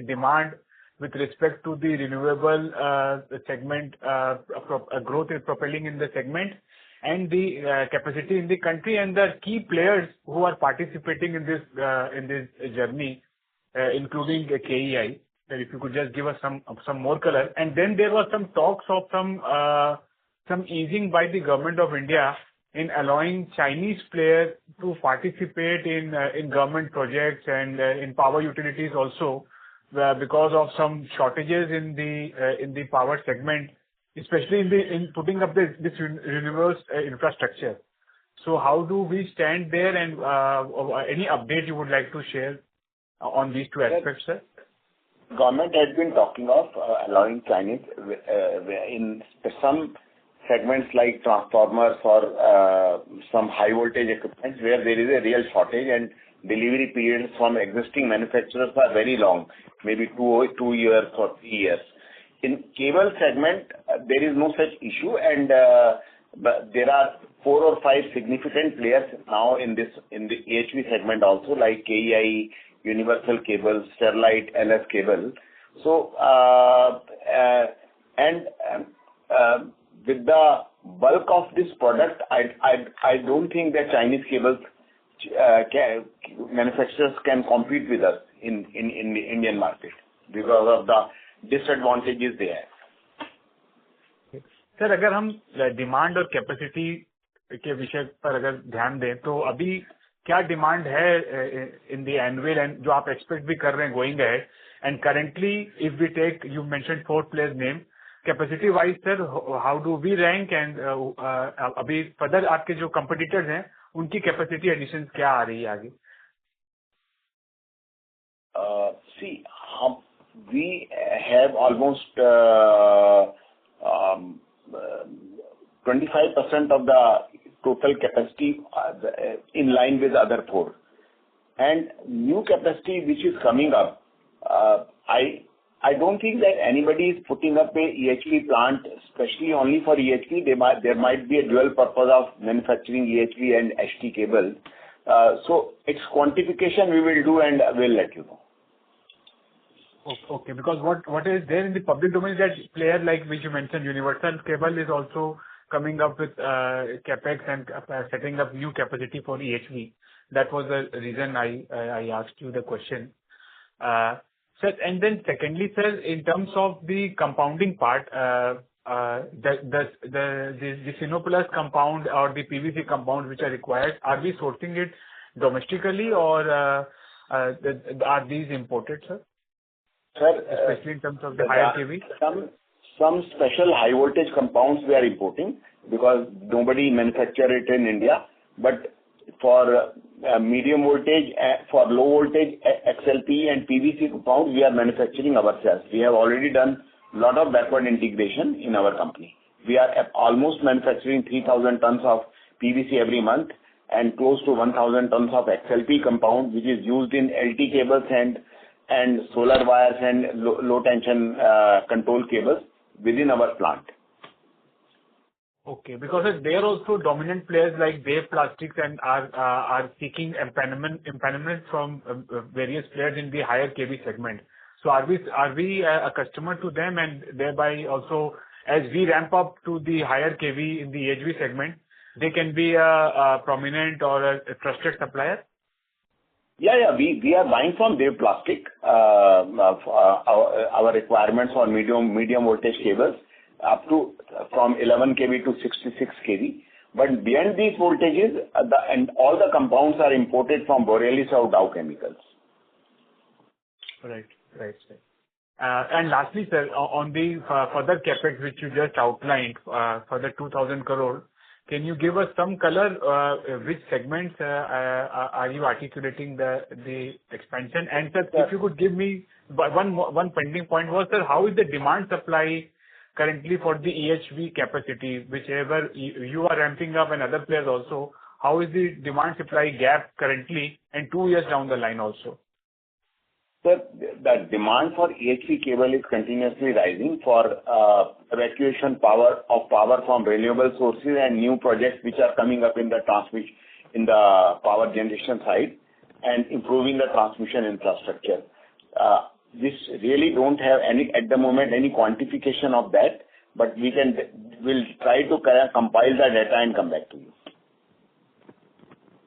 demand with respect to the renewable segment, growth is propelling in the segment, and the capacity in the country, and the key players who are participating in this journey, including KEI. If you could just give us some more color. And then there was some talks of some easing by the government of India in allowing Chinese players to participate in government projects and in power utilities also, because of some shortages in the power segment, especially in putting up this renewable infrastructure. So how do we stand there, and any update you would like to share on these two aspects, sir? Government has been talking of allowing Chinese in some segments like transformers or some high voltage equipment where there is a real shortage and delivery periods from existing manufacturers are very long, maybe 2 years or 3 years. In cable segment, there is no such issue, and but there are 4 or 5 significant players now in the EHV segment also, like KEI, Universal Cable, Sterlite, LS Cable. So, with the bulk of this product, I don't think that Chinese cables manufacturers can compete with us in the Indian market because of the disadvantages there. Sir, अगर हम demand और capacity के विषय पर अगर ध्यान दें, तो अभी क्या डिमांड है इन द एनुअल, एंड जो आप एक्सपेक्ट भी कर रहे हैं going ahead, and currently if we take, you mentioned 4 players name, capacity wise sir how do we rank, and अभी फर्दर आपके जो कंपटीटर्स हैं उनकी कैपेसिटी एडिशन क्या आ रही है आगे? We have almost 25% of the total capacity in line with other 4. And new capacity which is coming up, I don't think that anybody is putting up a EHV plant, especially only for EHV. There might be a dual purpose of manufacturing EHV and HT cable. So its quantification we will do and we'll let you know. Okay, because what is there in the public domain is that player like which you mentioned, Universal Cable is also coming up with capex and setting up new capacity for EHV. That was the reason I asked you the question. Sir, and then secondly, sir, in terms of the compounding part, the Sinoplus compound or the PVC compound which are required, are we sourcing it domestically or are these imported, sir? Sir, especially in terms of the higher kV? Some special high voltage compounds we are importing because nobody manufacture it in India. But for medium voltage, for low voltage XLP and PVC compounds, we are manufacturing ourselves. We have already done a lot of backward integration in our company. We are almost manufacturing 3,000 tons of PVC every month and close to 1,000 tons of XLP compound, which is used in LT cables and solar wires and low tension control cables within our plant. Okay, because they are also dominant players like Wave Plastics and are seeking empanelment from various players in the higher kV segment. So are we a customer to them, and thereby also as we ramp up to the higher kV in the EHV segment, they can be a prominent or a trusted supplier? Yeah. We are buying from Wave Plastic our requirements on medium voltage cables up to from 11 kV to 66 kV. But beyond these voltages, and all the compounds are imported from Borealis or Dow Chemicals. Right. And lastly, sir, on the further capex which you just outlined for the 2,000 crore, can you give us some color? Which segments are you articulating the expansion? And sir, if you could give me one pending point was, sir, how is the demand supply currently for the EHV capacity, whichever you are ramping up and other players also? How is the demand supply gap currently and 2 years down the line also? Sir, the demand for EHV cable is continuously rising for evacuation power from renewable sources and new projects which are coming up in the transmission, in the power generation side, and improving the transmission infrastructure. This really don't have at the moment any quantification of that, but we'll try to compile the data and come back to you.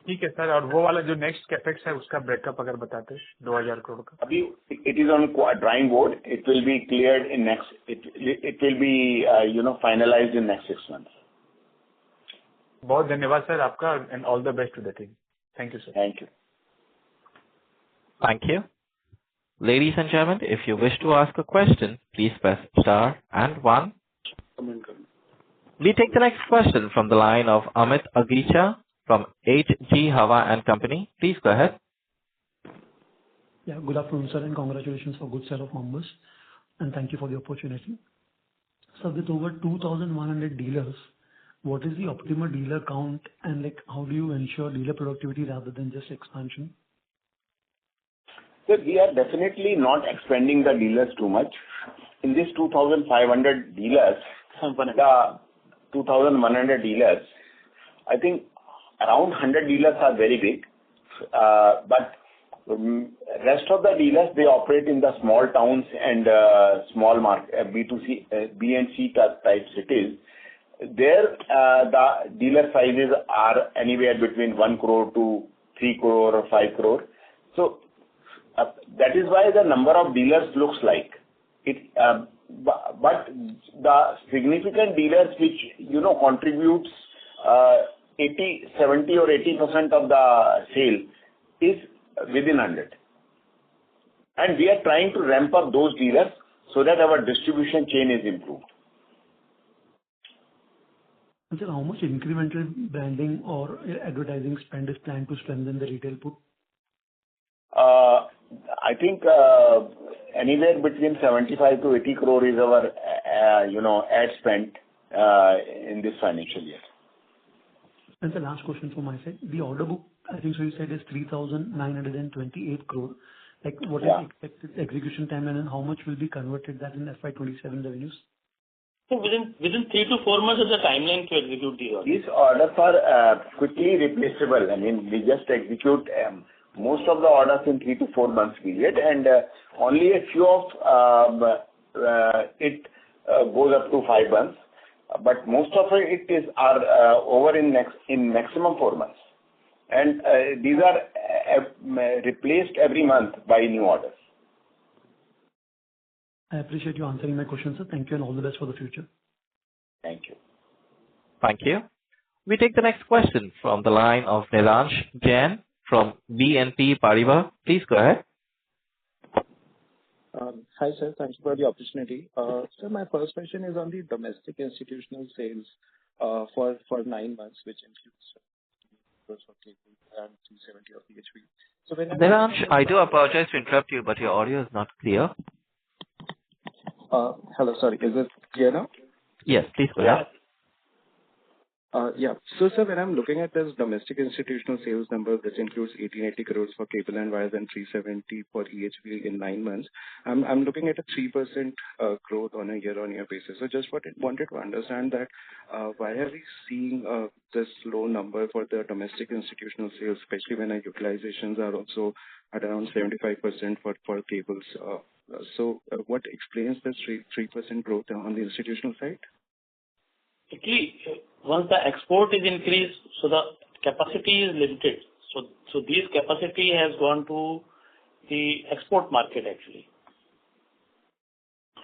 ठीक है sir, और वो वाला जो next capex है उसका breakup अगर बताते 2000 करोड़ का. अभी it is on drawing board. It will be cleared in next. It will be finalized in next 6 months. बहुत धन्यवाद सर आपका, and all the best to the team. Thank you, sir. Thank you. Thank you. Ladies and gentlemen, if you wish to ask a question, please press star and 1. We take the next question from the line of Amit Agicha from HG Hava and Company. Please go ahead. Yeah, good afternoon, sir, and congratulations for good set of numbers, and thank you for the opportunity. So with over 2,100 dealers, what is the optimal dealer count, and how do you ensure dealer productivity rather than just expansion? So we are definitely not expanding the dealers too much. In this 2,500 dealers, the 2,100 dealers, I think around 100 dealers are very big, but rest of the dealers, they operate in the small towns and small market, B2C, B and C type cities. There, the dealer sizes are anywhere between 1 crore to 3 crore or 5 crore. So that is why the number of dealers looks like it. But the significant dealers which contributes 70 or 80% of the sale is within 100. And we are trying to ramp up those dealers so that our distribution chain is improved. And sir, how much incremental branding or advertising spend is planned to strengthen the retail put? I think anywhere between 75 to 80 crore is our ad spend in this financial year. And the last question from my side, the order book, I think so you said is 3,928 crore. What is the expected execution timeline, and how much will be converted that in FY27 revenues? So within 3 to 4 months is the timeline to execute the order. These orders are quickly replaceable. I mean, we just execute most of the orders in 3 to 4 months period, and only a few of it goes up to 5 months. But most of it are over in maximum 4 months, and these are replaced every month by new orders. I appreciate you answering my question, sir. Thank you, and all the best for the future. Thank you. Thank you. We take the next question from the line of Niransh Jain from BNP Paribas. Please go ahead. Hi, sir. Thank you for the opportunity. Sir, my first question is on the domestic institutional sales for 9 months, which includes. crores for cable and 370 of EHV. So when Devansh, I do apologize to interrupt you, but your audio is not clear. hello, sorry, is it clear now? Yes, please go ahead. Yeah. So, sir, when I'm looking at this domestic institutional sales number, which includes 1,880 crores for cable and wires and 370 for EHV in 9 months, I'm looking at a 3% growth on a year-on-year basis. So just wanted to understand that why are we seeing this low number for the domestic institutional sales, especially when our utilizations are also at around 75% for cables. So what explains this 3% growth on the institutional side? Actually, once the export is increased, so the capacity is limited. So this capacity has gone to the export market actually.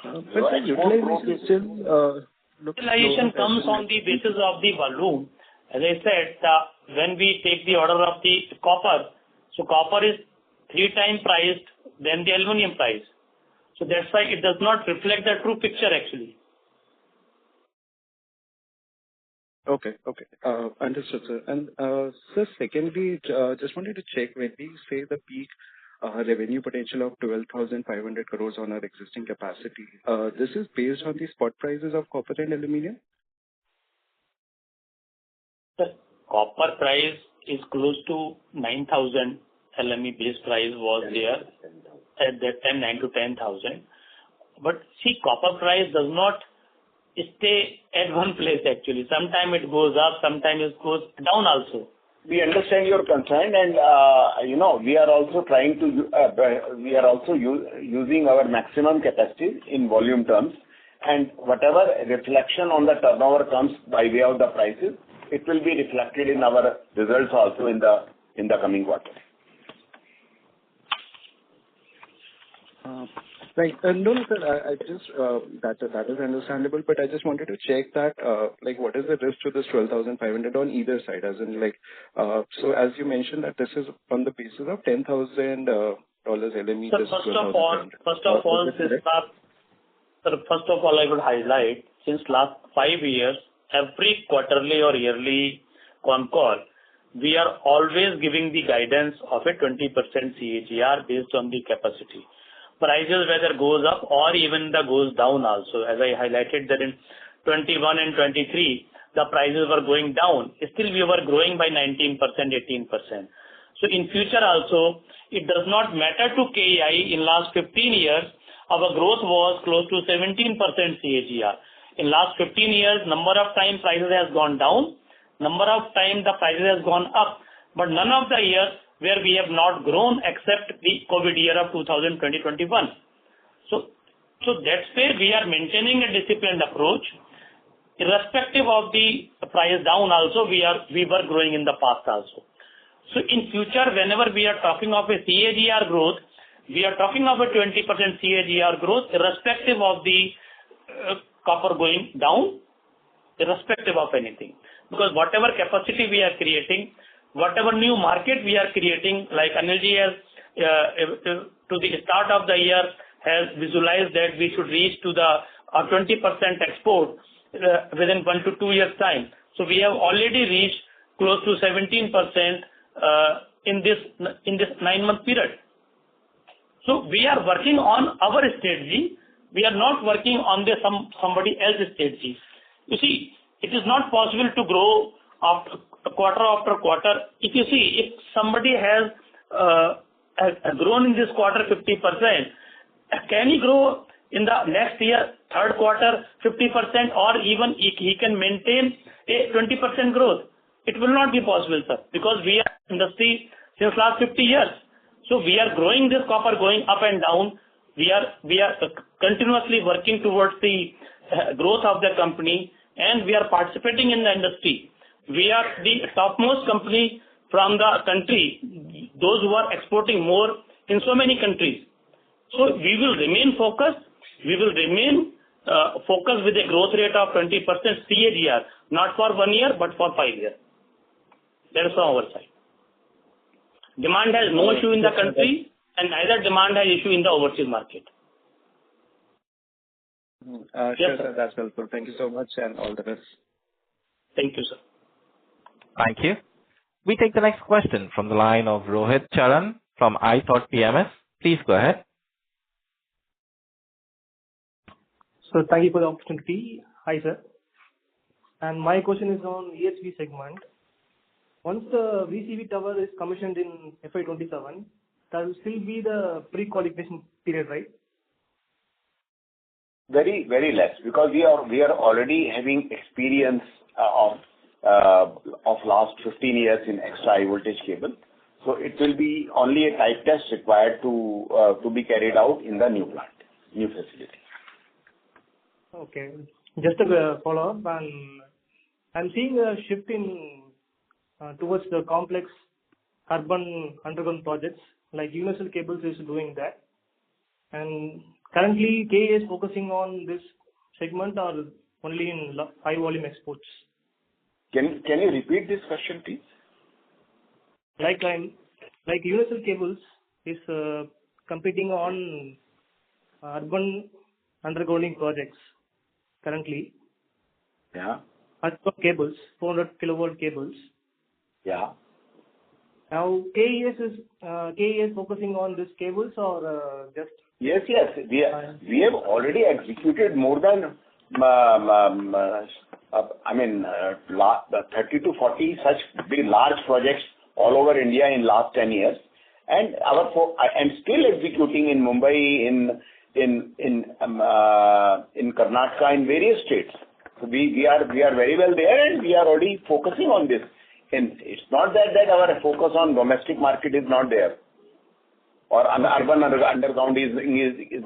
But the utilization still utilization comes on the basis of the volume. As I said, when we take the order of the copper, so copper is 3 times priced than the aluminum price. So that's why it does not reflect the true picture actually. Okay. Understood, sir. And sir, secondly, just wanted to check when we say the peak revenue potential of 12,500 crores on our existing capacity, this is based on the spot prices of copper and aluminum? The copper price is close to 9,000. LME base price was there at that time, 9 to 10,000. But see, copper price does not stay at one place actually. Sometimes it goes up, sometimes it goes down also. We understand your concern, and we are also trying to using our maximum capacity in volume terms, and whatever reflection on the turnover comes by way of the prices, it will be reflected in our results also in the coming quarter. Right. No, sir, I just, that is understandable, but I just wanted to check that, what is the risk to this 12,500 on either side? As in, so as you mentioned that this is on the basis of $10,000 LME. So first of all, I would highlight, since last 5 years, every quarterly or yearly con call, we are always giving the guidance of a 20% CAGR based on the capacity. Prices whether goes up or even goes down also. As I highlighted that in 21 and 23, the prices were going down. Still we were growing by 19%, 18%. So in future also, it does not matter to KEI. In last 15 years, our growth was close to 17% CAGR. In last 15 years, number of times prices has gone down, number of times the prices has gone up, but none of the years where we have not grown except the COVID year of 2020-21. So that's where we are maintaining a disciplined approach. Irrespective of the price down also, we were growing in the past also. So in future, whenever we are talking of a CAGR growth, we are talking of a 20% CAGR growth, irrespective of the copper going down, irrespective of anything. Because whatever capacity we are creating, whatever new market we are creating, like Anilji has, to the start of the year, has visualized that we should reach to the 20% export within 1 to 2 years time. So we have already reached close to 17% in this 9-month period. So we are working on our strategy. We are not working on somebody else's strategy. You see, it is not possible to grow quarter after quarter. If you see, if somebody has grown in this quarter 50%, can he grow in the next year, third quarter, 50%, or even he can maintain a 20% growth? It will not be possible, sir, because we are in the industry since last 50 years. So we are growing this copper going up and down. We are continuously working towards the growth of the company, and we are participating in the industry. We are the topmost company from the country, those who are exporting more in so many countries. So we will remain focused. We will remain focused with a growth rate of 20% CAGR, not for 1 year, but for 5 years. That is from our side. Demand has no issue in the country, and neither demand has issue in the overseas market. Sure, sir. That's helpful. Thank you so much, and all the best. Thank you, sir. Thank you. We take the next question from the line of Rohit Charan from iThought PMS. Please go ahead. So thank you for the opportunity. Hi, sir. And my question is on EHV segment. Once the VCV tower is commissioned in FY27, that will still be the pre-qualification period, right? Very, very less, because we are already having experience of last 15 years in extra high voltage cable. So it will be only a type test required to be carried out in the new plant, new facility. Okay. Just a follow-up, and I'm seeing a shift in towards the complex urban underground projects, like Universal Cables is doing that. And currently, KEI is focusing on this segment or only in high volume exports? Can you repeat this question, please? Like Universal Cables is competing on urban undergrounding projects currently. Yeah. Underground cables, 400 kilovolt cables. Yeah. Now, KEI is focusing on these cables or just? Yes. We have already executed more than 30 to 40 such big large projects all over India in last 10 years, and still executing in Mumbai, in Karnataka, in various states. So we are very well there, and we are already focusing on this. And it's not that our focus on domestic market is not there, or urban underground is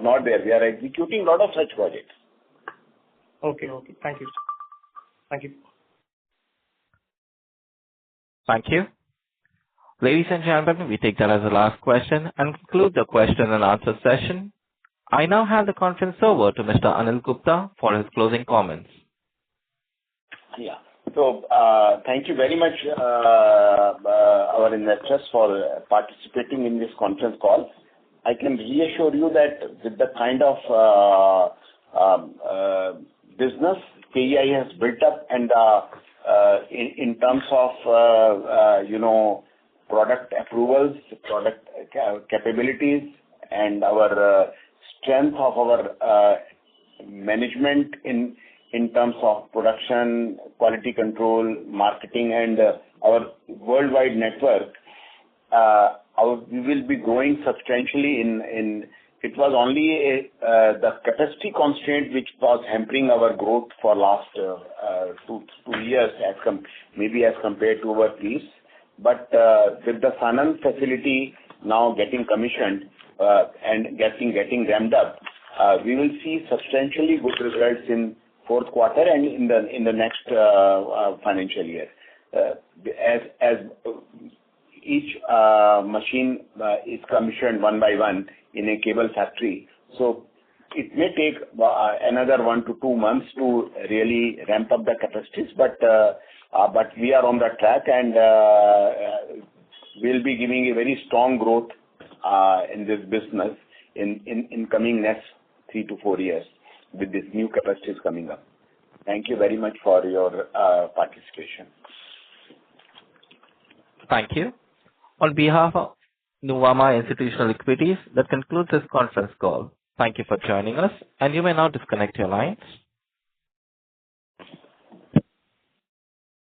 not there. We are executing a lot of such projects. Okay. Thank you. Thank you. Ladies and gentlemen, we take that as the last question and conclude the question and answer session. I now hand the conference over to Mr. Anil Gupta for his closing comments. Yeah. So, thank you very much, our investors, for participating in this conference call. I can reassure you that with the kind of business KEI has built up, and in terms of product approvals, product capabilities, and our strength of our management in terms of production, quality control, marketing, and our worldwide network, we will be growing substantially it was only the capacity constraint which was hampering our growth for last 2 years maybe as compared to our peers. But with the Sanand facility now getting commissioned and getting ramped up, we will see substantially good results in fourth quarter and in the next financial year. As each machine is commissioned one by one in a cable factory, so it may take another 1 to 2 months to really ramp up the capacities, but we are on the track, and we'll be giving a very strong growth in this business in coming next 3 to 4 years with these new capacities coming up. Thank you very much for your participation. Thank you. On behalf of Nuvama Institutional Equities, that concludes this conference call. Thank you for joining us, and you may now disconnect your lines.